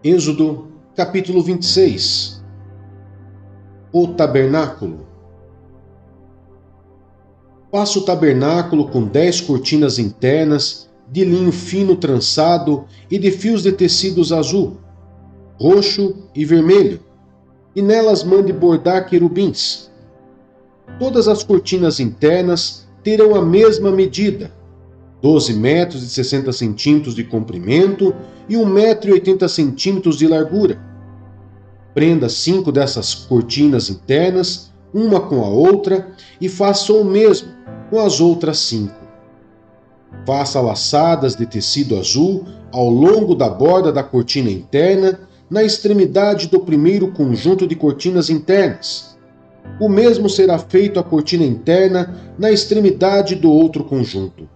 Êxodo, capítulo 26. O tabernáculo. Faça o tabernáculo com 10 cortinas internas de linho fino trançado e de fios de tecidos azul, roxo e vermelho, e nelas mande bordar querubins. Todas as cortinas internas terão a mesma medida, 12 metros e 60 centímetros de comprimento e 1,80 centímetros de largura. Prenda 5 dessas cortinas internas, uma com a outra, e faça o mesmo com as outras 5. Faça laçadas de tecido azul ao longo da borda da cortina interna, na extremidade do primeiro conjunto de cortinas internas. O mesmo será feito à cortina interna na extremidade do outro conjunto.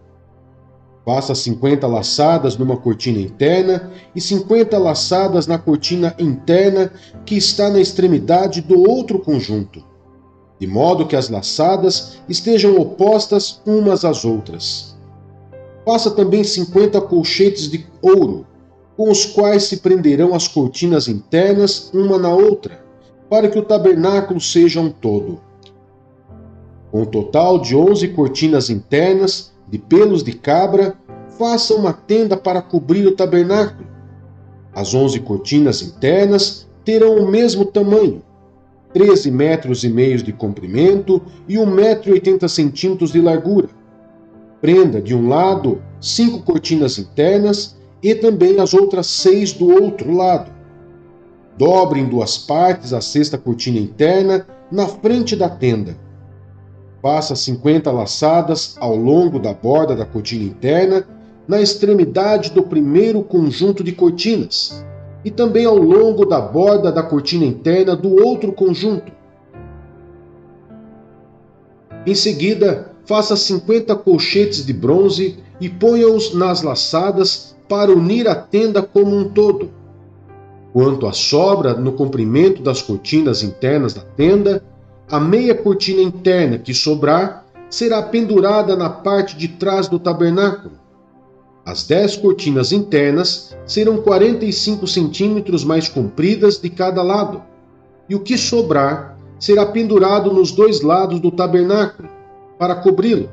Faça 50 laçadas numa cortina interna e 50 laçadas na cortina interna que está na extremidade do outro conjunto, de modo que as laçadas estejam opostas umas às outras. Faça também 50 colchetes de ouro, com os quais se prenderão as cortinas internas uma na outra, para que o tabernáculo seja um todo. Com um total de 11 cortinas internas de pelos de cabra, faça uma tenda para cobrir o tabernáculo. As 11 cortinas internas terão o mesmo tamanho, 13 metros e meio de comprimento e 1,80 centímetros de largura. Prenda de um lado 5 cortinas internas e também as outras 6 do outro lado. Dobre em 2 partes a 6ª cortina interna na frente da tenda. Faça 50 laçadas ao longo da borda da cortina interna, na extremidade do primeiro conjunto de cortinas, e também ao longo da borda da cortina interna do outro conjunto. Em seguida, faça 50 colchetes de bronze e ponha-os nas laçadas para unir a tenda como um todo. Quanto à sobra no comprimento das cortinas internas da tenda, a meia cortina interna que sobrar será pendurada na parte de trás do tabernáculo. As 10 cortinas internas serão 45 centímetros mais compridas de cada lado, e o que sobrar será pendurado nos 2 lados do tabernáculo, para cobri-lo.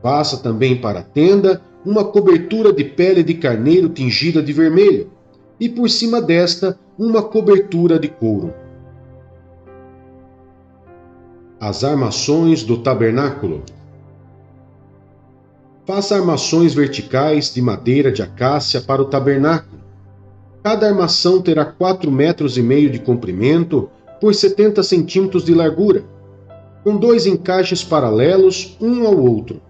Faça também para a tenda uma cobertura de pele de carneiro tingida de vermelho, e por cima desta uma cobertura de couro. As armações do tabernáculo. Faça armações verticais de madeira de acácia para o tabernáculo. Cada armação terá 4,5 metros de comprimento por 70 centímetros de largura, com 2 encaixes paralelos um ao outro.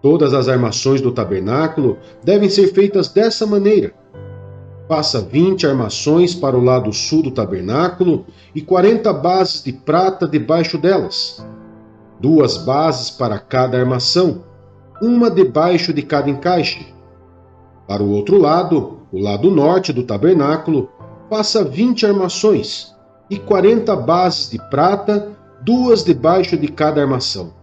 Todas as armações do tabernáculo devem ser feitas dessa maneira. Faça 20 armações para o lado sul do tabernáculo e 40 bases de prata debaixo delas. 2 bases para cada armação, uma debaixo de cada encaixe. Para o outro lado, o lado norte do tabernáculo, faça 20 armações e 40 bases de prata, 2 debaixo de cada armação.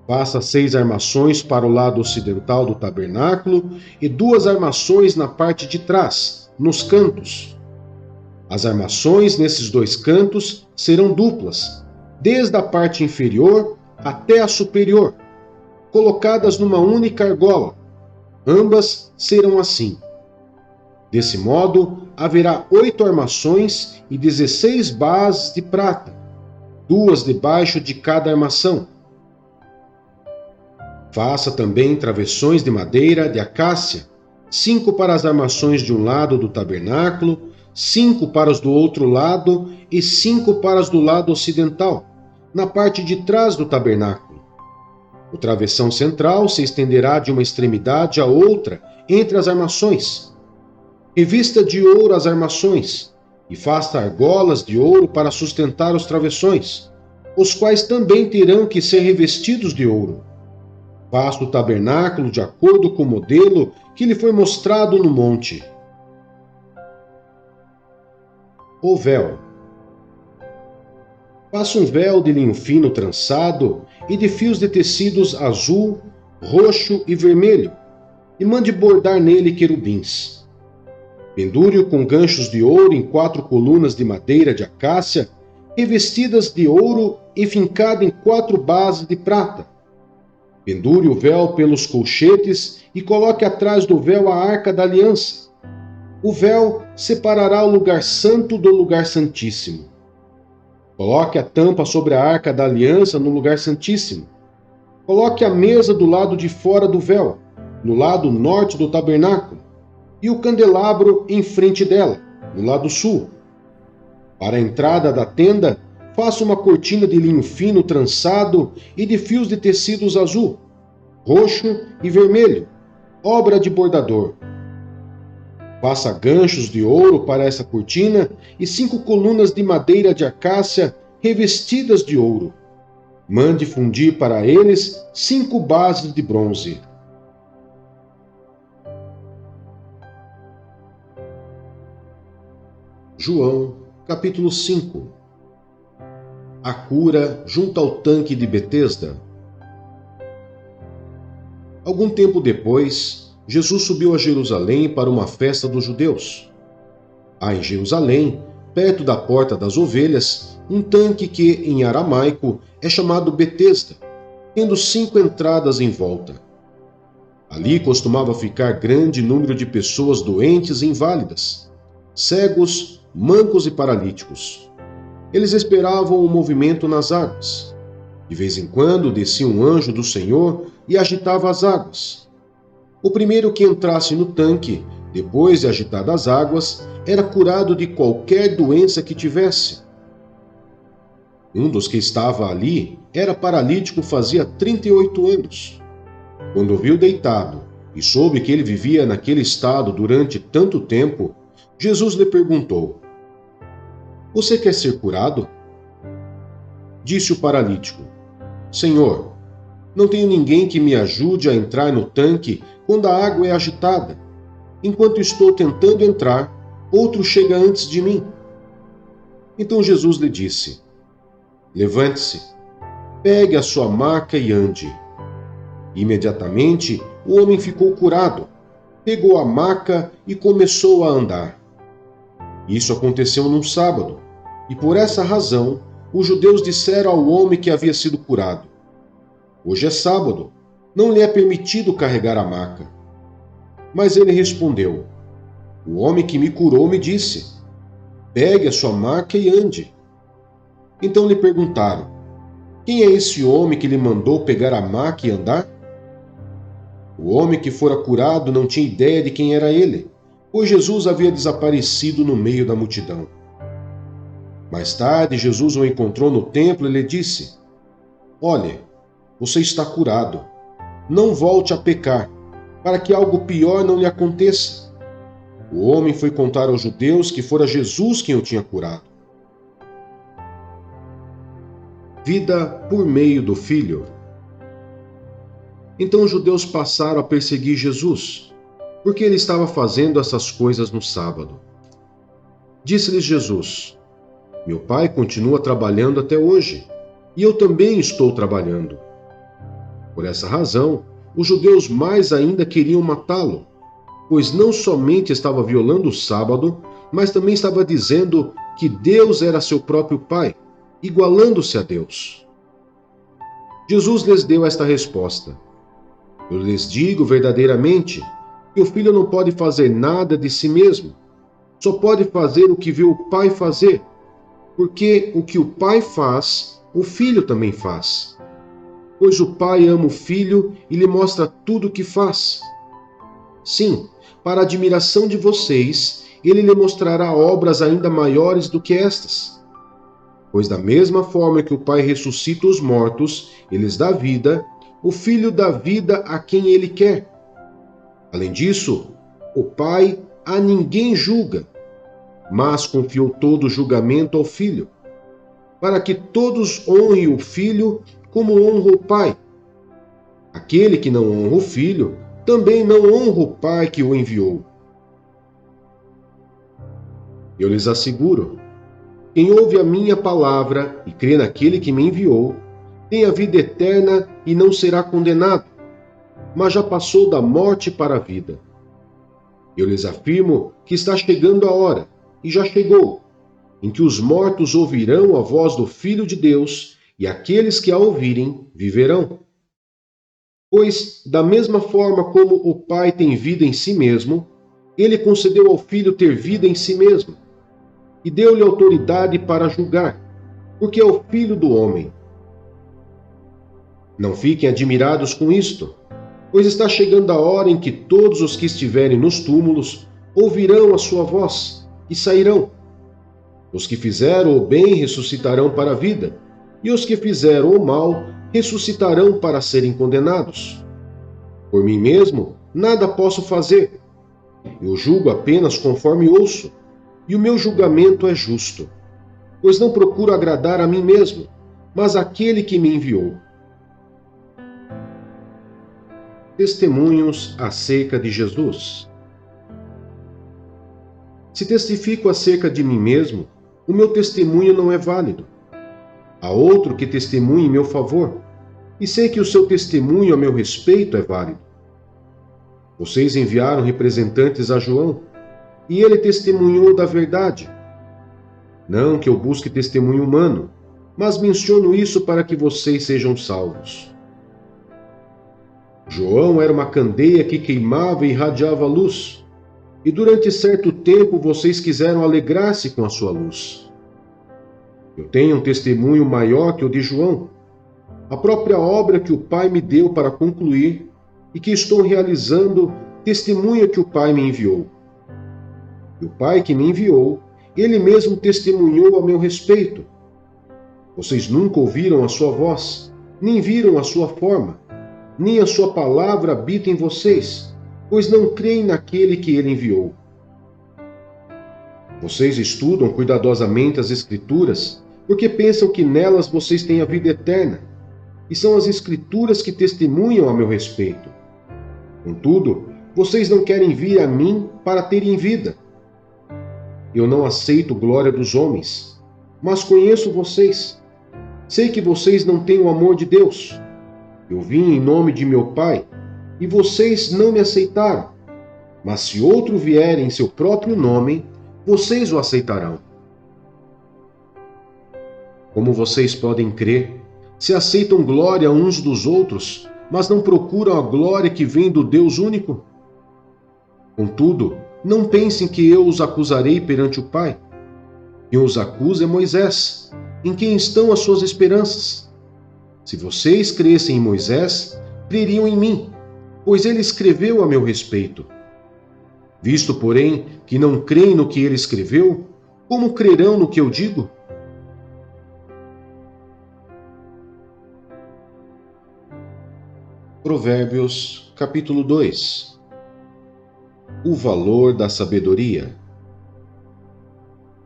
Faça 6 armações para o lado ocidental do tabernáculo e 2 armações na parte de trás, nos cantos. As armações nesses 2 cantos serão duplas, desde a parte inferior até a superior, colocadas numa única argola. Ambas serão assim. Desse modo, haverá 8 armações e 16 bases de prata, 2 debaixo de cada armação. Faça também travessões de madeira de acácia, 5 para as armações de um lado do tabernáculo, 5 para as do outro lado e 5 para as do lado ocidental, na parte de trás do tabernáculo. O travessão central se estenderá de uma extremidade à outra entre as armações. Revista de ouro as armações e faça argolas de ouro para sustentar os travessões, os quais também terão que ser revestidos de ouro. Faça o tabernáculo de acordo com o modelo que lhe foi mostrado no monte. O véu. Faça um véu de linho fino trançado e de fios de tecidos azul, roxo e vermelho, e mande bordar nele querubins. Pendure-o com ganchos de ouro em 4 colunas de madeira de acácia, revestidas de ouro e fincado em 4 bases de prata. Pendure o véu pelos colchetes e coloque atrás do véu a arca da aliança. O véu separará o lugar santo do lugar santíssimo. Coloque a tampa sobre a arca da aliança no lugar santíssimo. Coloque a mesa do lado de fora do véu, no lado norte do tabernáculo, e o candelabro em frente dela, no lado sul. Para a entrada da tenda, faça uma cortina de linho fino trançado e de fios de tecidos azul, roxo e vermelho, obra de bordador. Faça ganchos de ouro para essa cortina e 5 colunas de madeira de acácia revestidas de ouro. Mande fundir para eles 5 bases de bronze. João, capítulo 5. A cura junto ao tanque de Betesda. Algum tempo depois, Jesus subiu a Jerusalém para uma festa dos judeus. Há em Jerusalém, perto da Porta das Ovelhas, um tanque que, em aramaico, é chamado Betesda, tendo 5 entradas em volta. Ali costumava ficar grande número de pessoas doentes e inválidas, cegos, mancos e paralíticos. Eles esperavam o movimento nas águas. De vez em quando descia um anjo do Senhor e agitava as águas. O primeiro que entrasse no tanque, depois de agitadas as águas, era curado de qualquer doença que tivesse. Um dos que estava ali era paralítico fazia 38 anos. Quando o viu deitado e soube que ele vivia naquele estado durante tanto tempo, Jesus lhe perguntou: "Você quer ser curado?" Disse o paralítico: "Senhor, não tenho ninguém que me ajude a entrar no tanque quando a água é agitada. Enquanto estou tentando entrar, outro chega antes de mim." Então Jesus lhe disse: "Levante-se, pegue a sua maca e ande." Imediatamente, o homem ficou curado, pegou a maca e começou a andar. Isso aconteceu num sábado, e por essa razão, os judeus disseram ao homem que havia sido curado: "Hoje é sábado, não lhe é permitido carregar a maca." Mas ele respondeu: "O homem que me curou me disse: pegue a sua maca e ande." Então lhe perguntaram: "Quem é esse homem que lhe mandou pegar a maca e andar?" O homem que fora curado não tinha ideia de quem era ele, pois Jesus havia desaparecido no meio da multidão. Mais tarde, Jesus o encontrou no templo e lhe disse: "Olhe, você está curado. Não volte a pecar, para que algo pior não lhe aconteça." O homem foi contar aos judeus que fora Jesus quem o tinha curado. Vida por meio do Filho. Então os judeus passaram a perseguir Jesus, porque ele estava fazendo essas coisas no sábado. Disse-lhes Jesus: "Meu Pai continua trabalhando até hoje, e eu também estou trabalhando." Por essa razão, os judeus mais ainda queriam matá-lo, pois não somente estava violando o sábado, mas também estava dizendo que Deus era seu próprio Pai, igualando-se a Deus. Jesus lhes deu esta resposta: "Eu lhes digo verdadeiramente que o Filho não pode fazer nada de si mesmo, só pode fazer o que viu o Pai fazer, porque o que o Pai faz, o Filho também faz. Pois o Pai ama o Filho e lhe mostra tudo o que faz. Sim, para a admiração de vocês, ele lhe mostrará obras ainda maiores do que estas. Pois da mesma forma que o Pai ressuscita os mortos e lhes dá vida, o Filho dá vida a quem ele quer. Além disso, o Pai a ninguém julga, mas confiou todo o julgamento ao Filho, para que todos honrem o Filho como honra o Pai. Aquele que não honra o Filho, também não honra o Pai que o enviou. Eu lhes asseguro, quem ouve a minha palavra e crê naquele que me enviou, tem a vida eterna e não será condenado, mas já passou da morte para a vida. Eu lhes afirmo que está chegando a hora, e já chegou, em que os mortos ouvirão a voz do Filho de Deus, e aqueles que a ouvirem viverão. Pois, da mesma forma como o Pai tem vida em si mesmo, ele concedeu ao Filho ter vida em si mesmo, e deu-lhe autoridade para julgar, porque é o Filho do homem. Não fiquem admirados com isto, pois está chegando a hora em que todos os que estiverem nos túmulos ouvirão a sua voz e sairão. Os que fizeram o bem ressuscitarão para a vida, e os que fizeram o mal ressuscitarão para serem condenados. Por mim mesmo, nada posso fazer. Eu julgo apenas conforme ouço, e o meu julgamento é justo, pois não procuro agradar a mim mesmo, mas àquele que me enviou. Testemunhos acerca de Jesus. Se testifico acerca de mim mesmo, o meu testemunho não é válido. Há outro que testemunhe em meu favor, e sei que o seu testemunho a meu respeito é válido. Vocês enviaram representantes a João, e ele testemunhou da verdade. Não que eu busque testemunho humano, mas menciono isso para que vocês sejam salvos. João era uma candeia que queimava e irradiava luz, e durante certo tempo vocês quiseram alegrar-se com a sua luz. Eu tenho um testemunho maior que o de João, a própria obra que o Pai me deu para concluir e que estou realizando testemunha que o Pai me enviou. E o Pai que me enviou, ele mesmo testemunhou a meu respeito. Vocês nunca ouviram a sua voz, nem viram a sua forma, nem a sua palavra habita em vocês, pois não creem naquele que ele enviou. Vocês estudam cuidadosamente as Escrituras, porque pensam que nelas vocês têm a vida eterna, e são as Escrituras que testemunham a meu respeito. Contudo, vocês não querem vir a mim para terem vida. Eu não aceito glória dos homens, mas conheço vocês. Sei que vocês não têm o amor de Deus. Eu vim em nome de meu Pai, e vocês não me aceitaram. Mas se outro vier em seu próprio nome, vocês o aceitarão. Como vocês podem crer, se aceitam glória uns dos outros, mas não procuram a glória que vem do Deus único? Contudo, não pensem que eu os acusarei perante o Pai. Quem os acusa é Moisés, em quem estão as suas esperanças. Se vocês crescem em Moisés, creriam em mim, pois ele escreveu a meu respeito. Visto, porém, que não creem no que ele escreveu, como crerão no que eu digo? Provérbios, capítulo 2. O valor da sabedoria.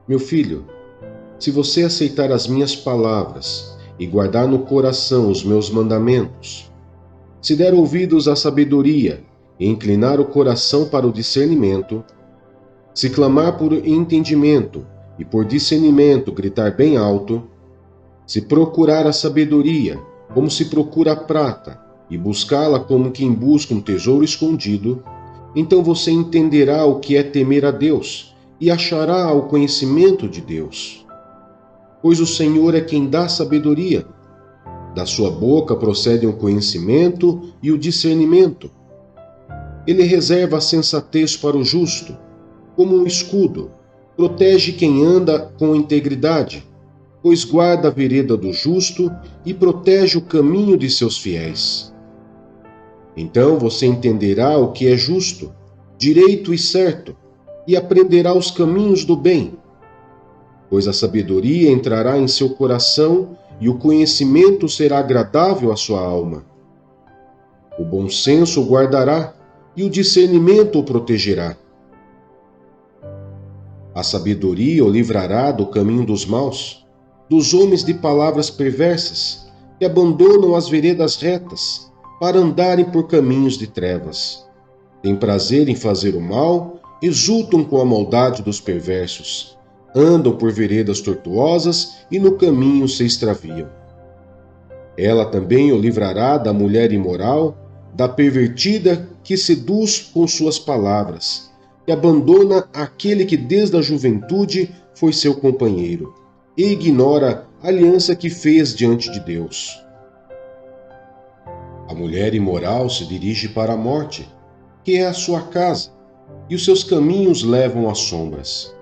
Meu filho, se você aceitar as minhas palavras e guardar no coração os meus mandamentos, se der ouvidos à sabedoria e inclinar o coração para o discernimento, se clamar por entendimento e por discernimento gritar bem alto, se procurar a sabedoria como se procura a prata e buscá-la como quem busca um tesouro escondido, então você entenderá o que é temer a Deus e achará o conhecimento de Deus. Pois o Senhor é quem dá sabedoria. Da sua boca procedem o conhecimento e o discernimento. Ele reserva a sensatez para o justo, como um escudo, protege quem anda com integridade, pois guarda a vereda do justo e protege o caminho de seus fiéis. Então você entenderá o que é justo, direito e certo, e aprenderá os caminhos do bem, pois a sabedoria entrará em seu coração e o conhecimento será agradável à sua alma. O bom senso o guardará e o discernimento o protegerá. A sabedoria o livrará do caminho dos maus, dos homens de palavras perversas, que abandonam as veredas retas para andarem por caminhos de trevas. Têm prazer em fazer o mal, exultam com a maldade dos perversos, andam por veredas tortuosas e no caminho se extraviam. Ela também o livrará da mulher imoral, da pervertida que seduz com suas palavras, e abandona aquele que desde a juventude foi seu companheiro, e ignora a aliança que fez diante de Deus. A mulher imoral se dirige para a morte, que é a sua casa, e os seus caminhos levam às sombras.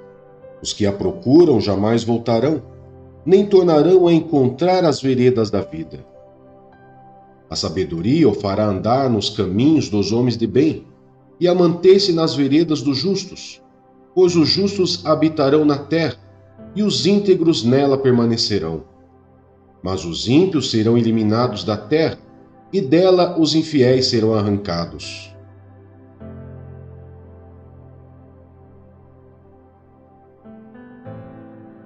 Os que a procuram jamais voltarão, nem tornarão a encontrar as veredas da vida. A sabedoria o fará andar nos caminhos dos homens de bem, e a manter-se nas veredas dos justos, pois os justos habitarão na terra, e os íntegros nela permanecerão. Mas os ímpios serão eliminados da terra, e dela os infiéis serão arrancados.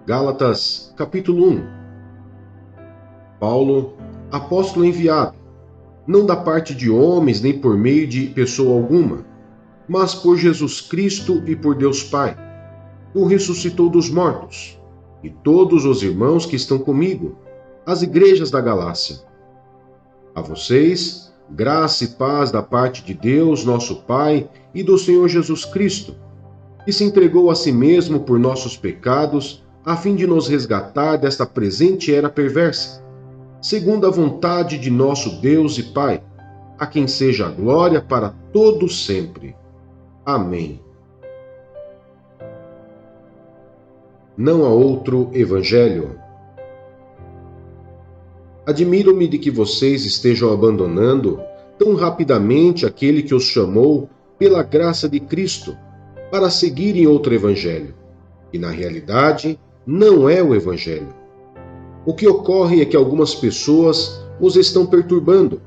Gálatas, capítulo 1. Paulo, apóstolo enviado, não da parte de homens nem por meio de pessoa alguma, mas por Jesus Cristo e por Deus Pai, que o ressuscitou dos mortos, e todos os irmãos que estão comigo, as igrejas da Galácia. A vocês, graça e paz da parte de Deus, nosso Pai, e do Senhor Jesus Cristo, que se entregou a si mesmo por nossos pecados, a fim de nos resgatar desta presente era perversa, segundo a vontade de nosso Deus e Pai, a quem seja a glória para todos sempre. Amém. Não há outro evangelho. Admiro-me de que vocês estejam abandonando tão rapidamente aquele que os chamou pela graça de Cristo para seguirem outro evangelho, e na realidade não é o evangelho. O que ocorre é que algumas pessoas os estão perturbando,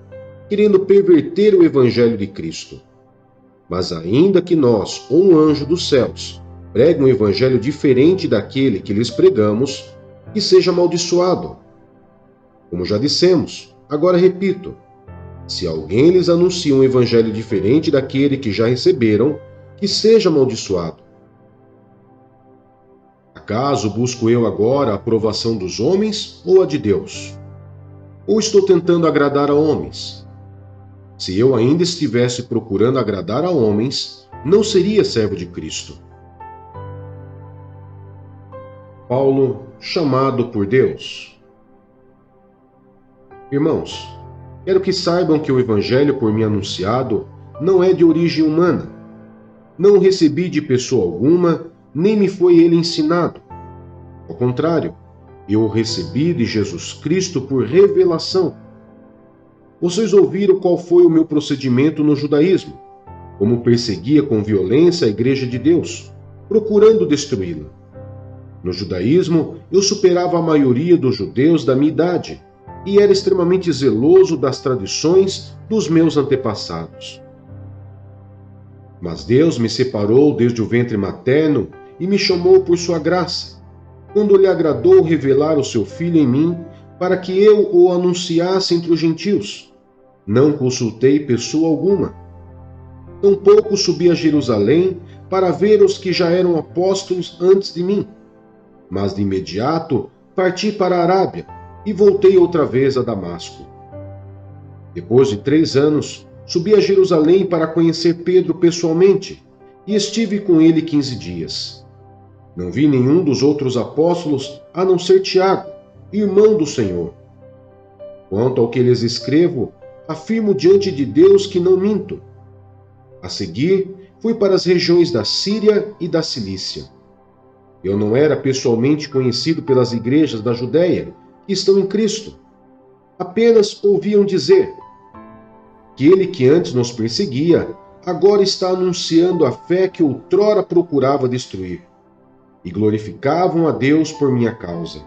querendo perverter o evangelho de Cristo. Mas ainda que nós, ou um anjo dos céus, pregue um evangelho diferente daquele que lhes pregamos, que seja amaldiçoado. Como já dissemos, agora repito, se alguém lhes anuncia um evangelho diferente daquele que já receberam, que seja amaldiçoado. Acaso busco eu agora a aprovação dos homens ou a de Deus? Ou estou tentando agradar a homens? Se eu ainda estivesse procurando agradar a homens, não seria servo de Cristo. Paulo, chamado por Deus. Irmãos, quero que saibam que o evangelho por mim anunciado não é de origem humana. Não o recebi de pessoa alguma, nem me foi ele ensinado. Ao contrário, eu o recebi de Jesus Cristo por revelação. Vocês ouviram qual foi o meu procedimento no judaísmo, como perseguia com violência a igreja de Deus, procurando destruí-la. No judaísmo, eu superava a maioria dos judeus da minha idade e era extremamente zeloso das tradições dos meus antepassados. Mas Deus me separou desde o ventre materno e me chamou por sua graça, quando lhe agradou revelar o seu Filho em mim, para que eu o anunciasse entre os gentios. Não consultei pessoa alguma. Tampouco subi a Jerusalém para ver os que já eram apóstolos antes de mim. Mas de imediato parti para a Arábia e voltei outra vez a Damasco. Depois de 3 anos, subi a Jerusalém para conhecer Pedro pessoalmente e estive com ele 15 dias. Não vi nenhum dos outros apóstolos a não ser Tiago, irmão do Senhor. Quanto ao que lhes escrevo, afirmo diante de Deus que não minto. A seguir, fui para as regiões da Síria e da Cilícia. Eu não era pessoalmente conhecido pelas igrejas da Judéia, que estão em Cristo. Apenas ouviam dizer: aquele que antes nos perseguia, agora está anunciando a fé que outrora procurava destruir. E glorificavam a Deus por minha causa.